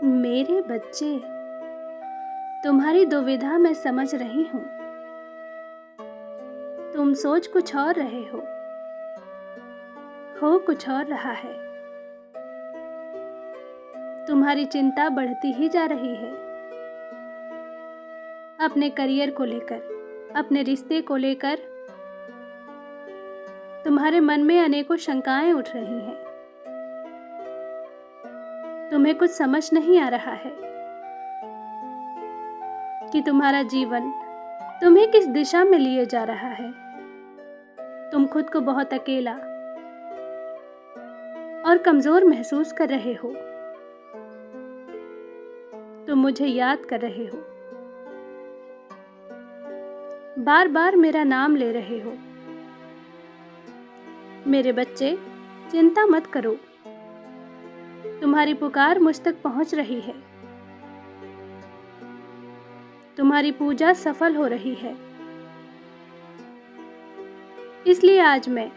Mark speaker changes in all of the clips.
Speaker 1: मेरे बच्चे, तुम्हारी दुविधा मैं समझ रही हूँ। तुम सोच कुछ और रहे हो कुछ और रहा है। तुम्हारी चिंता बढ़ती ही जा रही है। अपने करियर को लेकर, अपने रिश्ते को लेकर तुम्हारे मन में अनेकों शंकाएं उठ रही हैं। तुम्हें कुछ समझ नहीं आ रहा है कि तुम्हारा जीवन तुम्हें किस दिशा में लिए जा रहा है। तुम खुद को बहुत अकेला और कमजोर महसूस कर रहे हो। तुम मुझे याद कर रहे हो, बार बार मेरा नाम ले रहे हो। मेरे बच्चे, चिंता मत करो। तुम्हारी पुकार मुझ तक पहुंच रही है। तुम्हारी पूजा सफल हो रही है। इसलिए आज मैं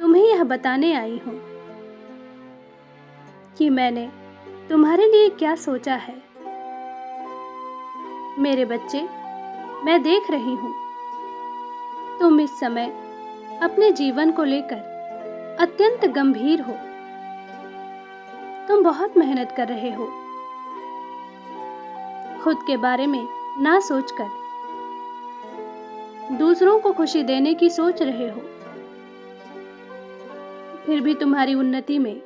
Speaker 1: तुम्हें यह बताने आई हूं कि मैंने तुम्हारे लिए क्या सोचा है। मेरे बच्चे, मैं देख रही हूं तुम इस समय अपने जीवन को लेकर अत्यंत गंभीर हो। तुम बहुत मेहनत कर रहे हो, खुद के बारे में ना सोचकर दूसरों को खुशी देने की सोच रहे हो। फिर भी तुम्हारी उन्नति में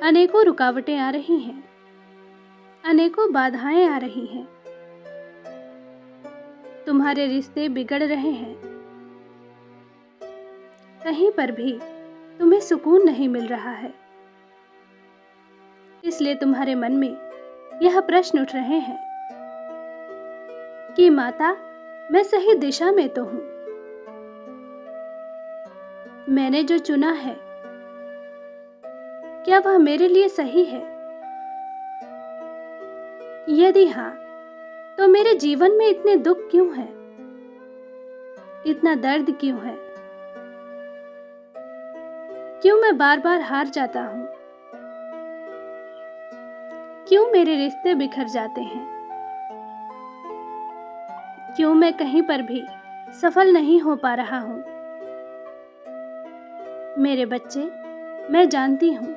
Speaker 1: अनेकों रुकावटें आ रही हैं, अनेकों बाधाएं आ रही हैं। तुम्हारे रिश्ते बिगड़ रहे हैं। कहीं पर भी तुम्हें सुकून नहीं मिल रहा है। इसलिए तुम्हारे मन में यह प्रश्न उठ रहे हैं कि माता, मैं सही दिशा में तो हूं। मैंने जो चुना है, क्या वह मेरे लिए सही है? यदि हाँ, तो मेरे जीवन में इतने दुख क्यों हैं? इतना दर्द क्यों है? क्यों मैं बार बार हार जाता हूं? क्यों मेरे रिश्ते बिखर जाते हैं? क्यों मैं कहीं पर भी सफल नहीं हो पा रहा हूं? मेरे बच्चे, मैं जानती हूं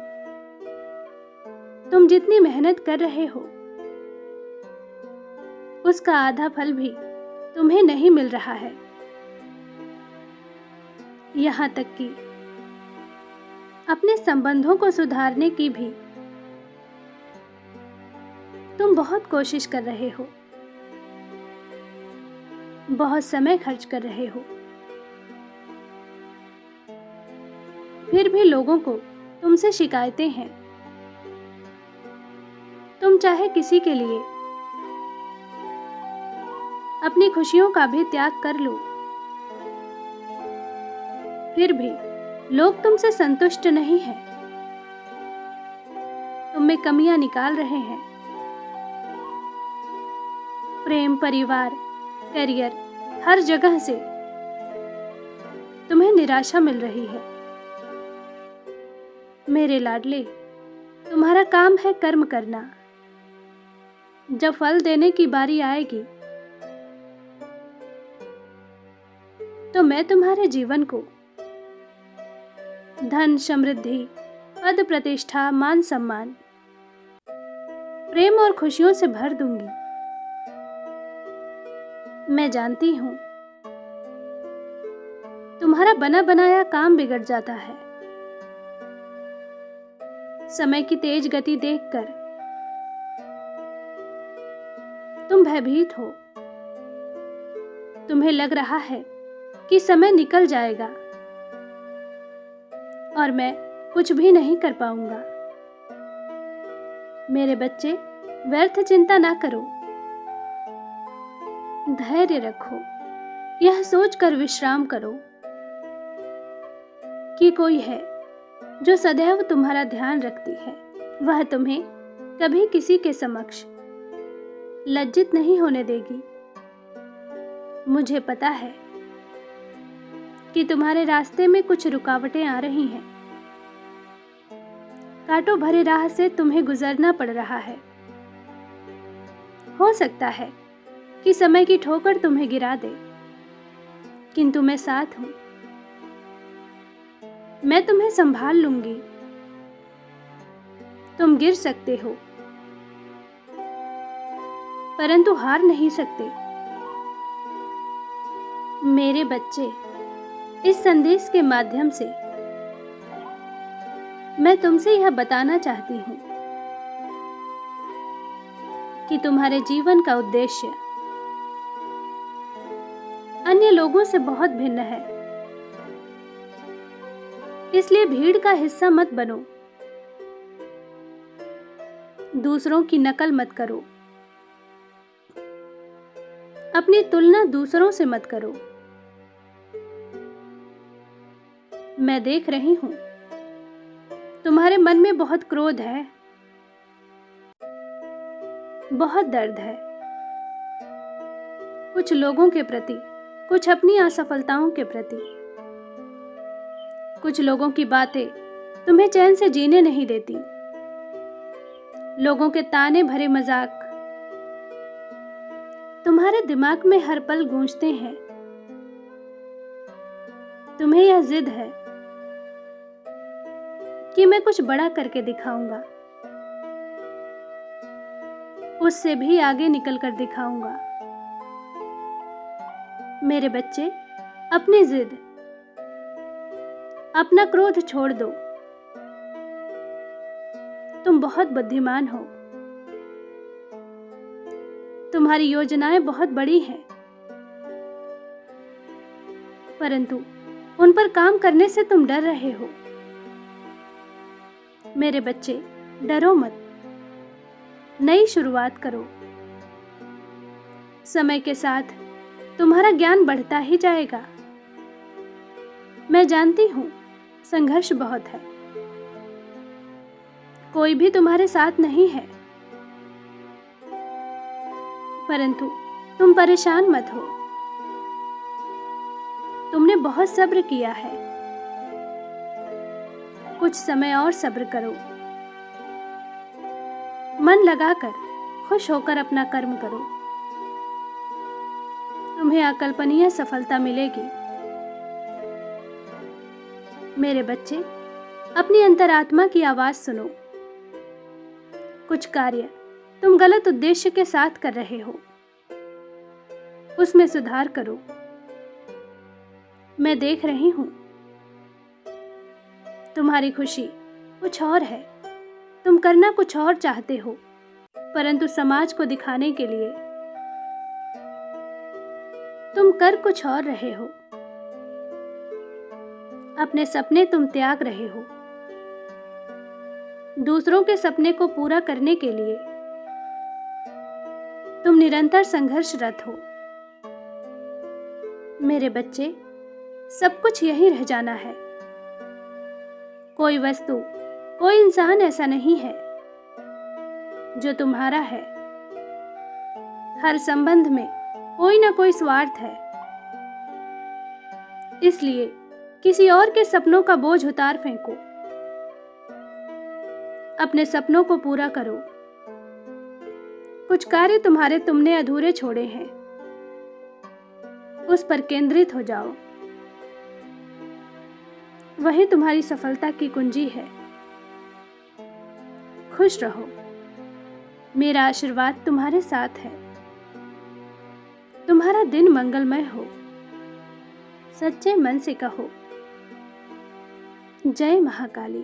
Speaker 1: तुम जितनी मेहनत कर रहे हो, उसका आधा फल भी तुम्हें नहीं मिल रहा है। यहां तक कि अपने संबंधों को सुधारने की भी तुम बहुत कोशिश कर रहे हो, बहुत समय खर्च कर रहे हो। फिर भी लोगों को तुमसे शिकायतें हैं। तुम चाहे किसी के लिए अपनी खुशियों का भी त्याग कर लो, फिर भी लोग तुमसे संतुष्ट नहीं हैं। तुम में कमियां निकाल रहे हैं। प्रेम, परिवार, करियर, हर जगह से तुम्हें निराशा मिल रही है। मेरे लाडले, तुम्हारा काम है कर्म करना। जब फल देने की बारी आएगी, तो मैं तुम्हारे जीवन को धन, समृद्धि, पद, प्रतिष्ठा, मान, सम्मान, प्रेम और खुशियों से भर दूंगी। मैं जानती हूं तुम्हारा बना बनाया काम बिगड़ जाता है। समय की तेज गति देखकर तुम भयभीत हो। तुम्हें लग रहा है कि समय निकल जाएगा और मैं कुछ भी नहीं कर पाऊंगा। मेरे बच्चे, व्यर्थ चिंता ना करो। धैर्य रखो। यह सोचकर विश्राम करो कि कोई है जो सदैव तुम्हारा ध्यान रखती है। वह तुम्हें कभी किसी के समक्ष लज्जित नहीं होने देगी। मुझे पता है कि तुम्हारे रास्ते में कुछ रुकावटें आ रही हैं। कांटों भरे राह से तुम्हें गुजरना पड़ रहा है। हो सकता है कि समय की ठोकर तुम्हें गिरा दे, किंतु मैं साथ हूं। मैं तुम्हें संभाल लूंगी। तुम गिर सकते हो, परंतु हार नहीं सकते। मेरे बच्चे, इस संदेश के माध्यम से मैं तुमसे यह बताना चाहती हूं कि तुम्हारे जीवन का उद्देश्य अन्य लोगों से बहुत भिन्न है। इसलिए भीड़ का हिस्सा मत बनो, दूसरों की नकल मत करो, अपनी तुलना दूसरों से मत करो। मैं देख रही हूं तुम्हारे मन में बहुत क्रोध है, बहुत दर्द है, कुछ लोगों के प्रति, कुछ अपनी असफलताओं के प्रति। कुछ लोगों की बातें तुम्हें चैन से जीने नहीं देती। लोगों के ताने भरे मजाक तुम्हारे दिमाग में हर पल गूंजते हैं। तुम्हें यह जिद है कि मैं कुछ बड़ा करके दिखाऊंगा, उससे भी आगे निकलकर दिखाऊंगा। मेरे बच्चे, अपनी जिद, अपना क्रोध छोड़ दो। तुम बहुत बुद्धिमान हो। तुम्हारी योजनाएं बहुत बड़ी हैं, परंतु उन पर काम करने से तुम डर रहे हो। मेरे बच्चे, डरो मत, नई शुरुआत करो। समय के साथ तुम्हारा ज्ञान बढ़ता ही जाएगा। मैं जानती हूं संघर्ष बहुत है, कोई भी तुम्हारे साथ नहीं है, परंतु तुम परेशान मत हो। तुमने बहुत सब्र किया है, कुछ समय और सब्र करो। मन लगाकर, खुश होकर अपना कर्म करो। तुम्हें अकल्पनीय सफलता मिलेगी। मेरे बच्चे, अपनी अंतरात्मा की आवाज सुनो। कुछ कार्य तुम गलत उद्देश्य के साथ कर रहे हो, उसमें सुधार करो। मैं देख रही हूं तुम्हारी खुशी कुछ और है। तुम करना कुछ और चाहते हो, परंतु समाज को दिखाने के लिए तुम कर कुछ और रहे हो। अपने सपने तुम त्याग रहे हो, दूसरों के सपने को पूरा करने के लिए तुम निरंतर संघर्षरत हो। मेरे बच्चे, सब कुछ यहीं रह जाना है। कोई वस्तु, कोई इंसान ऐसा नहीं है जो तुम्हारा है। हर संबंध में कोई ना कोई स्वार्थ है। इसलिए किसी और के सपनों का बोझ उतार फेंको। अपने सपनों को पूरा करो। कुछ कार्य तुमने अधूरे छोड़े हैं, उस पर केंद्रित हो जाओ। वही तुम्हारी सफलता की कुंजी है। खुश रहो। मेरा आशीर्वाद तुम्हारे साथ है। तुम्हारा दिन मंगलमय हो। सच्चे मन से कहो, जय महाकाली।